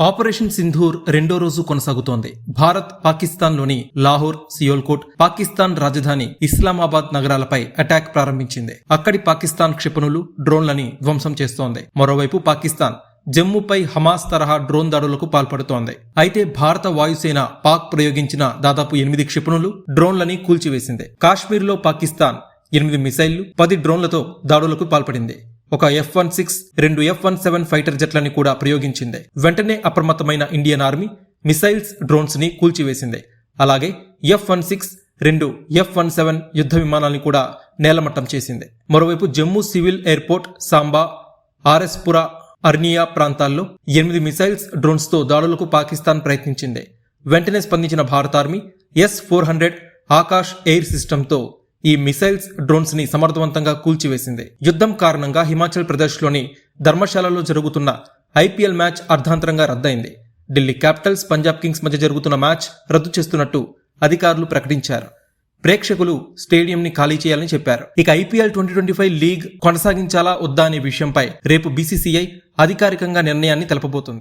Operation Sindoor రెండో రోజు కొనసాగుతోంది. భారత్ పాకిస్తాన్లోని లాహోర్, సియోల్కోట్, పాకిస్తాన్ రాజధాని ఇస్లామాబాద్ నగరాలపై అటాక్ ప్రారంభించింది. అక్కడి పాకిస్తాన్ క్షిపణులు, డ్రోన్లని ధ్వంసం చేస్తోంది. మరోవైపు పాకిస్తాన్ జమ్మూపై హమాస్ తరహా డ్రోన్ దాడులకు పాల్పడుతోంది. అయితే భారత వాయుసేన పాక్ ప్రయోగించిన దాదాపు 8 క్షిపణులు, డ్రోన్లని కూల్చివేసింది. కాశ్మీర్లో పాకిస్తాన్ 8 మిసైళ్లు, 10 డ్రోన్లతో దాడులకు పాల్పడింది. ఒక F-16, 2 F-17 ఫైటర్ జెట్లని కూడా ప్రయోగించింది. వెంటనే అప్రమత్తమైన ఇండియన్ ఆర్మీ మిసైల్స్, డ్రోన్స్ ని కూల్చివేసింది. అలాగే F-16, 2 F-17 యుద్ధ విమానాల్ని కూడా నేలమట్టం చేసింది. మరోవైపు జమ్మూ సివిల్ ఎయిర్పోర్ట్, సాంబా, ఆర్ఎస్పురా, అర్నియా ప్రాంతాల్లో 8 మిసైల్స్, డ్రోన్స్ తో దాడులకు పాకిస్తాన్ ప్రయత్నించింది. వెంటనే స్పందించిన భారత ఆర్మీ S-400 ఆకాష్ ఎయిర్ సిస్టంతో ఈ మిసైల్స్, డ్రోన్స్ ని సమర్థవంతంగా కూల్చివేసింది. యుద్ధం కారణంగా హిమాచల్ ప్రదేశ్లోని ధర్మశాలలో జరుగుతున్న IPL మ్యాచ్ అర్ధాంతరంగా రద్దయింది. ఢిల్లీ క్యాపిటల్స్, పంజాబ్ కింగ్స్ మధ్య జరుగుతున్న మ్యాచ్ రద్దు చేస్తున్నట్టు అధికారులు ప్రకటించారు. ప్రేక్షకులు స్టేడియంని ఖాళీ చేయాలని చెప్పారు. ఇక IPL 2025 లీగ్ కొనసాగించాలా వద్దా అనే విషయంపై రేపు BCCI అధికారికంగా నిర్ణయాన్ని తెలపబోతుంది.